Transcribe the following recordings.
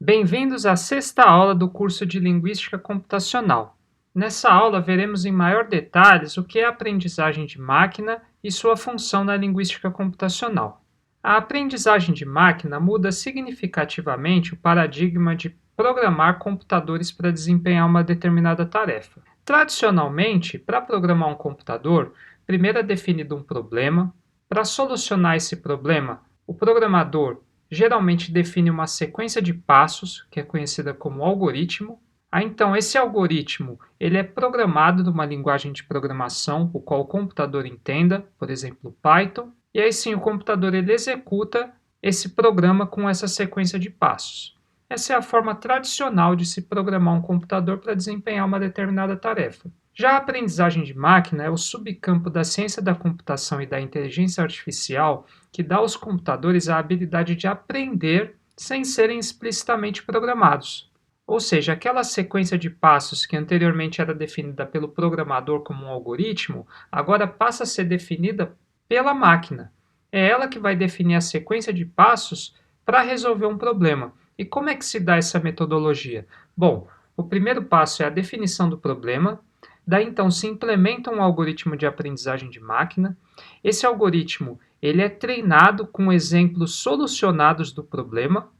Bem-vindos à sexta aula do curso de Linguística Computacional. Nessa aula, veremos em maior detalhes o que é a aprendizagem de máquina e sua função na linguística computacional. A aprendizagem de máquina muda significativamente o paradigma de programar computadores para desempenhar uma determinada tarefa. Tradicionalmente, para programar um computador, primeiro é definido um problema. Para solucionar esse problema, o programador geralmente define uma sequência de passos, que é conhecida como algoritmo. Então, esse algoritmo ele é programado numa linguagem de programação, o qual o computador entenda, por exemplo, Python, e aí sim o computador ele executa esse programa com essa sequência de passos. Essa é a forma tradicional de se programar um computador para desempenhar uma determinada tarefa. Já a aprendizagem de máquina é o subcampo da ciência da computação e da inteligência artificial que dá aos computadores a habilidade de aprender sem serem explicitamente programados. Ou seja, aquela sequência de passos que anteriormente era definida pelo programador como um algoritmo, agora passa a ser definida pela máquina. É ela que vai definir a sequência de passos para resolver um problema. E como é que se dá essa metodologia? Bom, o primeiro passo é a definição do problema. Daí então se implementa um algoritmo de aprendizagem de máquina. Esse algoritmo ele é treinado com exemplos solucionados do problema.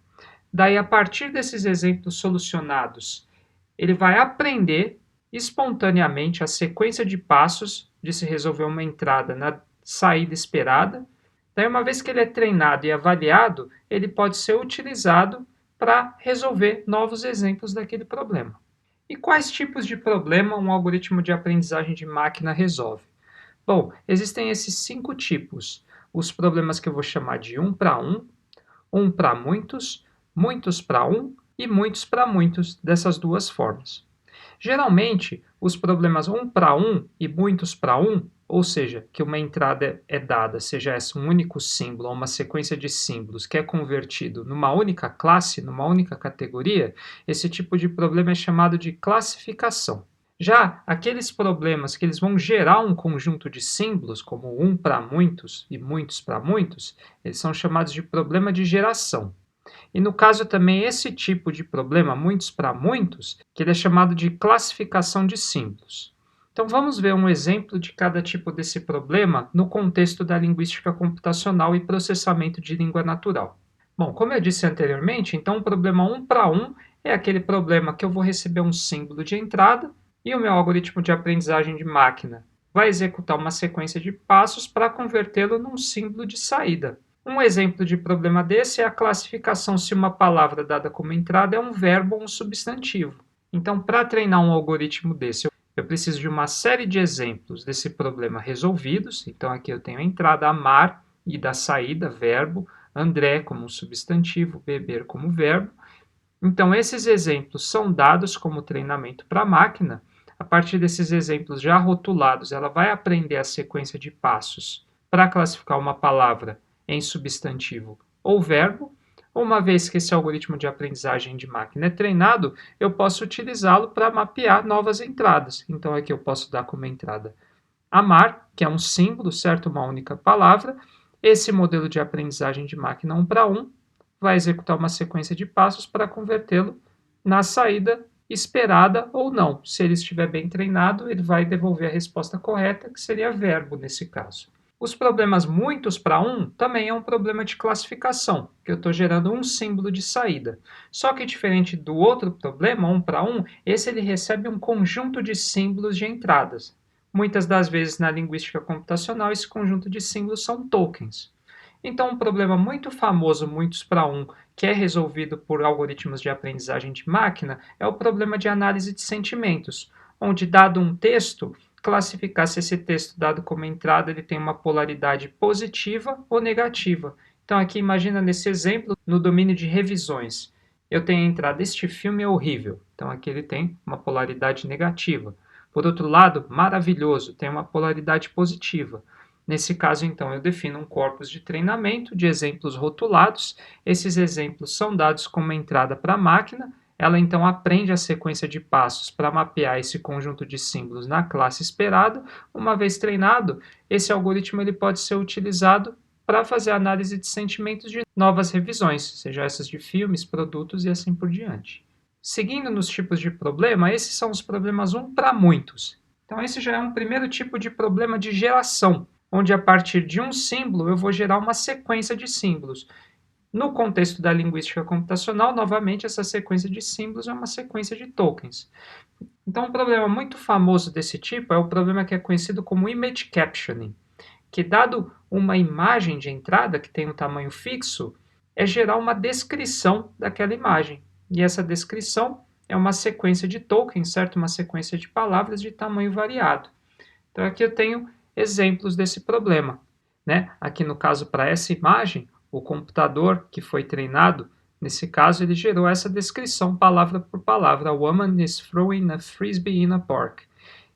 Daí, a partir desses exemplos solucionados, ele vai aprender espontaneamente a sequência de passos de se resolver uma entrada na saída esperada. Daí, uma vez que ele é treinado e avaliado, ele pode ser utilizado para resolver novos exemplos daquele problema. E quais tipos de problema um algoritmo de aprendizagem de máquina resolve? Bom, existem esses 5 tipos. Os problemas que eu vou chamar de um para muitos, muitos para um e muitos para muitos, dessas duas formas. Geralmente, os problemas um para um e muitos para um, ou seja, que uma entrada é dada, seja essa um único símbolo ou uma sequência de símbolos que é convertido numa única classe, numa única categoria, esse tipo de problema é chamado de classificação. Já aqueles problemas que eles vão gerar um conjunto de símbolos, como um para muitos e muitos para muitos, eles são chamados de problema de geração. E no caso também esse tipo de problema, muitos para muitos, que ele é chamado de classificação de símbolos. Então vamos ver um exemplo de cada tipo desse problema no contexto da linguística computacional e processamento de língua natural. Bom, como eu disse anteriormente, então o problema um para um é aquele problema que eu vou receber um símbolo de entrada e o meu algoritmo de aprendizagem de máquina vai executar uma sequência de passos para convertê-lo num símbolo de saída. Um exemplo de problema desse é a classificação se uma palavra dada como entrada é um verbo ou um substantivo. Então, para treinar um algoritmo desse, eu preciso de uma série de exemplos desse problema resolvidos. Então, aqui eu tenho a entrada amar e da saída verbo, André como um substantivo, beber como verbo. Então, esses exemplos são dados como treinamento para a máquina. A partir desses exemplos já rotulados, ela vai aprender a sequência de passos para classificar uma palavra em substantivo ou verbo. Uma vez que esse algoritmo de aprendizagem de máquina é treinado, eu posso utilizá-lo para mapear novas entradas. Então, aqui eu posso dar como entrada amar, que é um símbolo, certo? Uma única palavra. Esse modelo de aprendizagem de máquina um para um vai executar uma sequência de passos para convertê-lo na saída esperada ou não. Se ele estiver bem treinado, ele vai devolver a resposta correta, que seria verbo nesse caso. Os problemas muitos para um também é um problema de classificação, que eu estou gerando um símbolo de saída. Só que diferente do outro problema, um para um, esse ele recebe um conjunto de símbolos de entradas. Muitas das vezes na linguística computacional esse conjunto de símbolos são tokens. Então, um problema muito famoso, muitos para um, que é resolvido por algoritmos de aprendizagem de máquina, é o problema de análise de sentimentos, onde, dado um texto, classificar se esse texto dado como entrada ele tem uma polaridade positiva ou negativa. Então, aqui, imagina nesse exemplo, no domínio de revisões, eu tenho a entrada, este filme é horrível. Então, aqui ele tem uma polaridade negativa. Por outro lado, maravilhoso, tem uma polaridade positiva. Nesse caso, então, eu defino um corpus de treinamento de exemplos rotulados. Esses exemplos são dados como entrada para a máquina. Ela, então, aprende a sequência de passos para mapear esse conjunto de símbolos na classe esperada. Uma vez treinado, esse algoritmo ele pode ser utilizado para fazer a análise de sentimentos de novas revisões, seja essas de filmes, produtos e assim por diante. Seguindo nos tipos de problema, esses são os problemas para muitos. Então esse já é um primeiro tipo de problema de geração, onde a partir de um símbolo eu vou gerar uma sequência de símbolos. No contexto da linguística computacional, novamente, essa sequência de símbolos é uma sequência de tokens. Então, um problema muito famoso desse tipo é o problema que é conhecido como image captioning, que, dado uma imagem de entrada que tem um tamanho fixo, é gerar uma descrição daquela imagem. E essa descrição é uma sequência de tokens, certo? Uma sequência de palavras de tamanho variado. Então, aqui eu tenho exemplos desse problema, né? Aqui no caso, para essa imagem, o computador que foi treinado, nesse caso, ele gerou essa descrição palavra por palavra. A woman is throwing a frisbee in a park.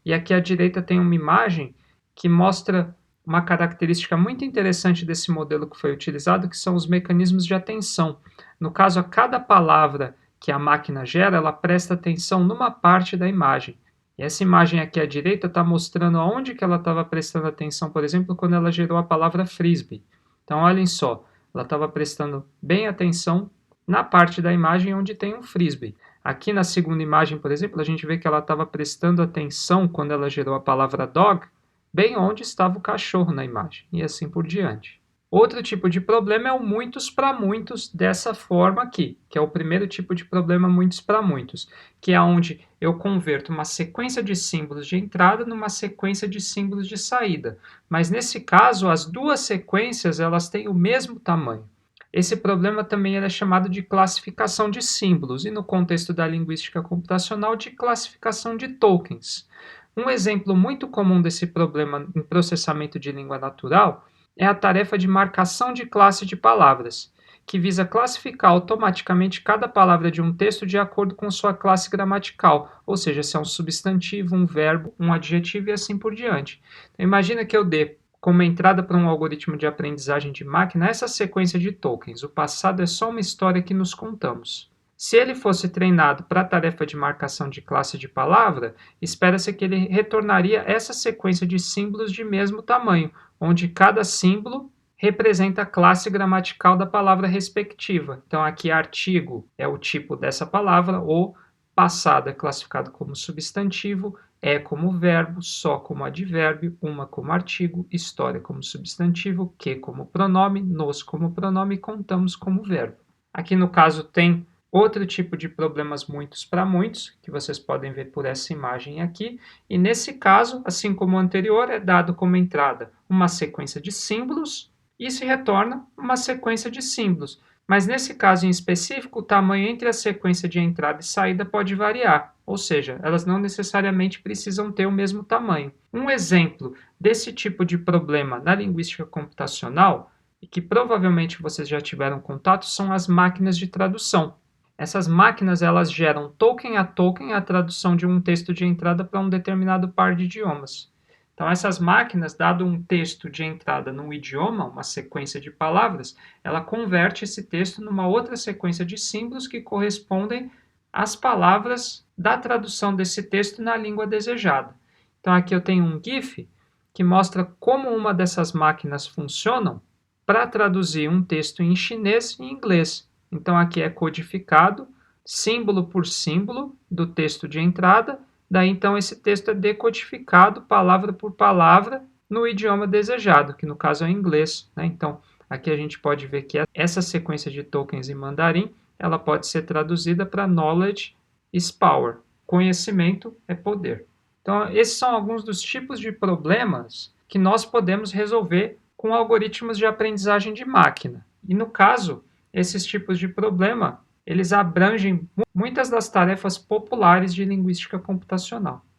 E aqui à direita tem uma imagem que mostra uma característica muito interessante desse modelo que foi utilizado, que são os mecanismos de atenção. No caso, a cada palavra que a máquina gera, ela presta atenção numa parte da imagem. E essa imagem aqui à direita está mostrando aonde que ela estava prestando atenção, por exemplo, quando ela gerou a palavra frisbee. Então, olhem só, ela estava prestando bem atenção na parte da imagem onde tem um frisbee. Aqui na segunda imagem, por exemplo, a gente vê que ela estava prestando atenção quando ela gerou a palavra dog, bem onde estava o cachorro na imagem, e assim por diante. Outro tipo de problema é o muitos para muitos dessa forma aqui, que é o primeiro tipo de problema muitos para muitos, que é onde eu converto uma sequência de símbolos de entrada numa sequência de símbolos de saída. Mas nesse caso, as duas sequências elas têm o mesmo tamanho. Esse problema também é chamado de classificação de símbolos e no contexto da linguística computacional de classificação de tokens. Um exemplo muito comum desse problema em processamento de língua natural é a tarefa de marcação de classe de palavras, que visa classificar automaticamente cada palavra de um texto de acordo com sua classe gramatical, ou seja, se é um substantivo, um verbo, um adjetivo e assim por diante. Então, imagina que eu dê como entrada para um algoritmo de aprendizagem de máquina essa sequência de tokens. O passado é só uma história que nos contamos. Se ele fosse treinado para a tarefa de marcação de classe de palavra, espera-se que ele retornaria essa sequência de símbolos de mesmo tamanho, onde cada símbolo representa a classe gramatical da palavra respectiva. Então, aqui artigo é o tipo dessa palavra, o passado é classificado como substantivo, é como verbo, só como advérbio, uma como artigo, história como substantivo, que como pronome, nos como pronome, contamos como verbo. Aqui no caso tem outro tipo de problemas muitos para muitos, que vocês podem ver por essa imagem aqui, e nesse caso, assim como o anterior, é dado como entrada uma sequência de símbolos e se retorna uma sequência de símbolos. Mas nesse caso em específico, o tamanho entre a sequência de entrada e saída pode variar, ou seja, elas não necessariamente precisam ter o mesmo tamanho. Um exemplo desse tipo de problema na linguística computacional, e que provavelmente vocês já tiveram contato, são as máquinas de tradução. Essas máquinas elas geram token a tradução de um texto de entrada para um determinado par de idiomas. Então, essas máquinas, dado um texto de entrada num idioma, uma sequência de palavras, ela converte esse texto numa outra sequência de símbolos que correspondem às palavras da tradução desse texto na língua desejada. Então, aqui eu tenho um GIF que mostra como uma dessas máquinas funcionam para traduzir um texto em chinês e inglês. Então, aqui é codificado, símbolo por símbolo, do texto de entrada. Daí, então, esse texto é decodificado, palavra por palavra, no idioma desejado, que no caso é o inglês, né? Então, aqui a gente pode ver que essa sequência de tokens em mandarim, ela pode ser traduzida para knowledge is power. Conhecimento é poder. Então, esses são alguns dos tipos de problemas que nós podemos resolver com algoritmos de aprendizagem de máquina. E, no caso, esses tipos de problema, eles abrangem muitas das tarefas populares de linguística computacional.